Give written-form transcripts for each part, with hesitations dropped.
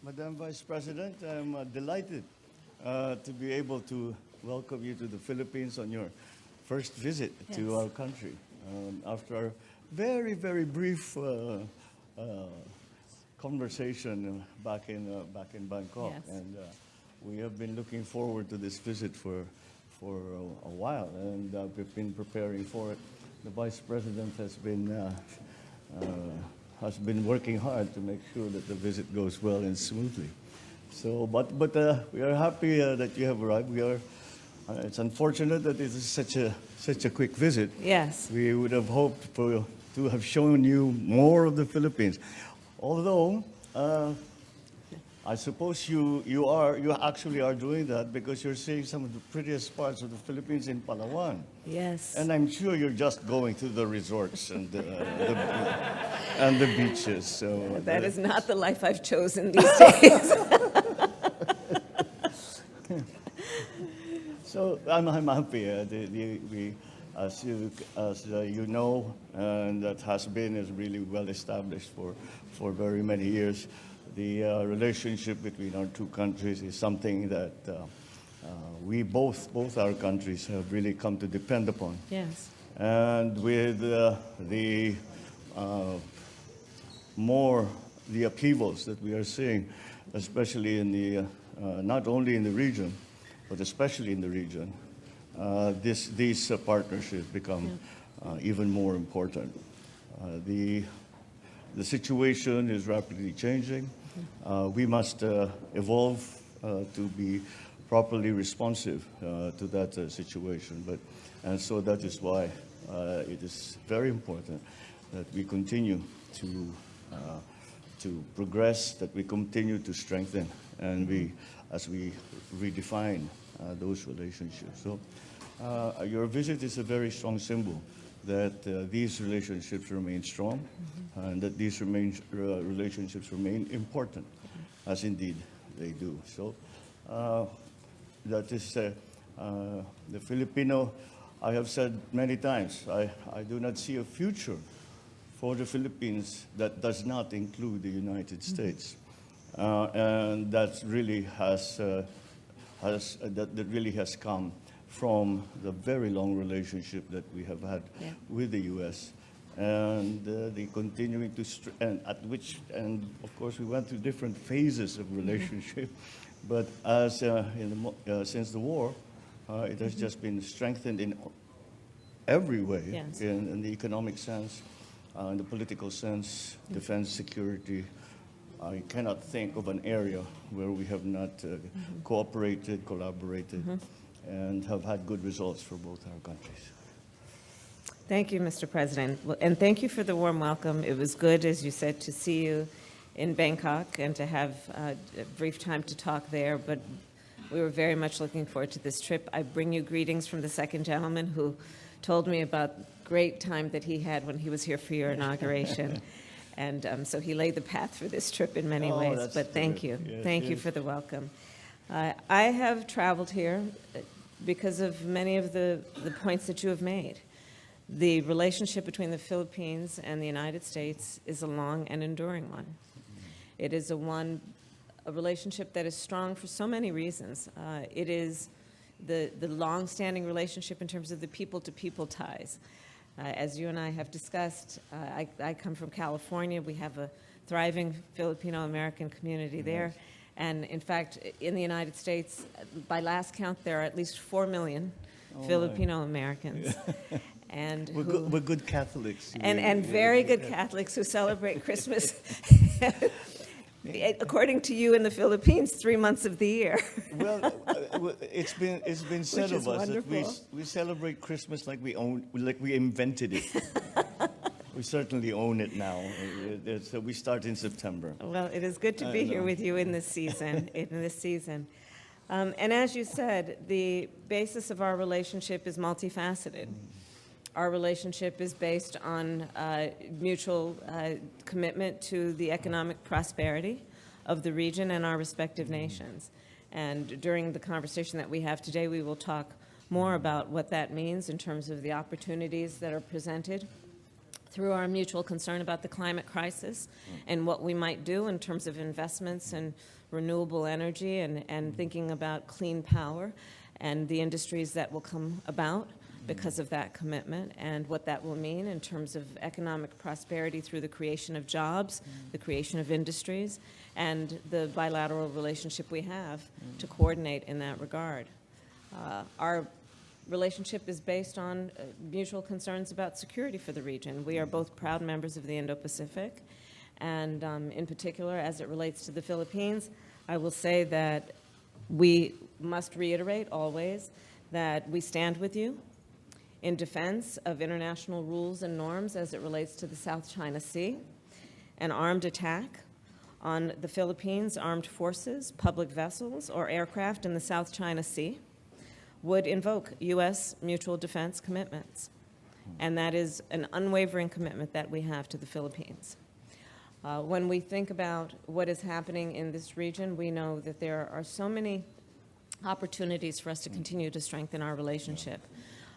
Madam Vice President, I'm delighted to be able to welcome you to the Philippines on your first visit to our country. After a very, very brief conversation back in Bangkok, Yes. and we have been looking forward to this visit for a while, and we've been preparing for it. The Vice President has been working hard to make sure that the visit goes well and smoothly. So, but we are happy that you have arrived. It's unfortunate that it is such a quick visit. Yes. We would have hoped to have shown you more of the Philippines. Although, I suppose you actually are doing that because you're seeing some of the prettiest parts of the Philippines in Palawan. Yes. And I'm sure you're just going to the resorts and and the beaches. So That is not the life I've chosen these days. So I'm happy. As you know, and that is really well established for very many years. The relationship between our two countries is something that we both our countries have really come to depend upon. Yes. And with the upheavals that we are seeing, especially in the not only in the region, but especially in the region, these partnerships become even more important. The situation is rapidly changing. We must evolve to be properly responsive to that situation. And so that is why it is very important that we continue to progress, that we continue to strengthen, and as we redefine those relationships. So your visit is a very strong symbol that these relationships remain strong, and that these relationships remain important, as indeed they do. So that is the Filipino. I have said many times, I do not see a future for the Philippines that does not include the United States, and that really has come from the very long relationship that we have had with the U.S. and the continuing to and of course we went through different phases of relationship, but since the war, it has just been strengthened in every way. Yes. In the economic sense, in the political sense, defense, security. I cannot think of an area where we have not cooperated, collaborated, and have had good results for both our countries. Thank you, Mr. President. And thank you for the warm welcome. It was good, as you said, to see you in Bangkok and to have a brief time to talk there. But we were very much looking forward to this trip. I bring you greetings from the second gentleman who told me about great time that he had when he was here for your inauguration. And so he laid the path for this trip in many ways. But thank you. Yes, thank you for the welcome. I have traveled here because of many of the points that you have made. The relationship between the Philippines and the United States is a long and enduring one. It is a relationship that is strong for so many reasons. It is the long-standing relationship in terms of the people-to-people ties. As you and I have discussed, I come from California. We have a thriving Filipino-American community there. And in fact, in the United States, by last count, there are at least 4 million Filipino-Americans. And we're good Catholics. And very good Catholics who celebrate Christmas, according to you in the Philippines, 3 months of the year. Well, it's been said of us that we celebrate Christmas like we invented it. We certainly own it now. So we start in September. Well, it is good to be here with you in this season. And as you said, the basis of our relationship is multifaceted. Our relationship is based on mutual commitment to the economic prosperity of the region and our respective nations. And during the conversation that we have today, we will talk more about what that means in terms of the opportunities that are presented through our mutual concern about the climate crisis and what we might do in terms of investments in renewable energy and thinking about clean power and the industries that will come about because of that commitment and what that will mean in terms of economic prosperity through the creation of jobs, the creation of industries, and the bilateral relationship we have to coordinate in that regard. Our relationship is based on mutual concerns about security for the region. We are both proud members of the Indo-Pacific, and in particular, as it relates to the Philippines, I will say that we must reiterate always that we stand with you in defense of international rules and norms as it relates to the South China Sea. An armed attack on the Philippines' armed forces, public vessels, or aircraft in the South China Sea would invoke U.S. mutual defense commitments. And that is an unwavering commitment that we have to the Philippines. When we think about what is happening in this region, we know that there are so many opportunities for us to continue to strengthen our relationship.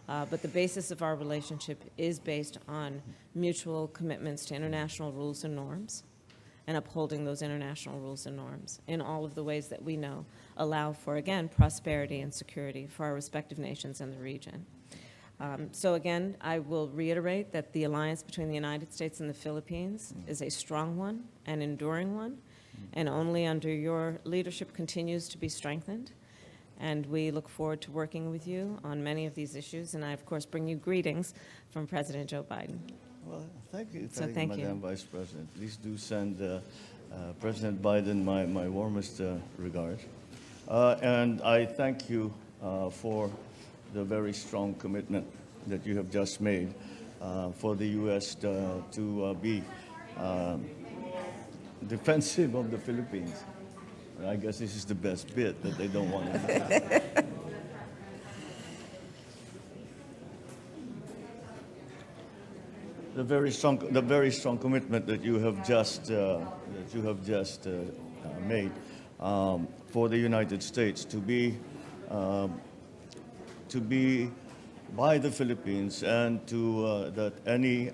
But the basis of our relationship is based on mutual commitments to international rules and norms and upholding those international rules and norms in all of the ways that we know allow for, again, prosperity and security for our respective nations in the region. So again, I will reiterate that the alliance between the United States and the Philippines is a strong one, an enduring one, and only under your leadership continues to be strengthened. And we look forward to working with you on many of these issues. And I, of course, bring you greetings from President Joe Biden. Well, thank you, Thank you. Madam Vice President. Please do send President Biden my warmest regards. And I thank you for the very strong commitment that you have just made for the U.S. to be defensive of the Philippines. I guess this is the best bit that they don't want to do. The very strong commitment that you have just made for the United States to be by the Philippines and to that any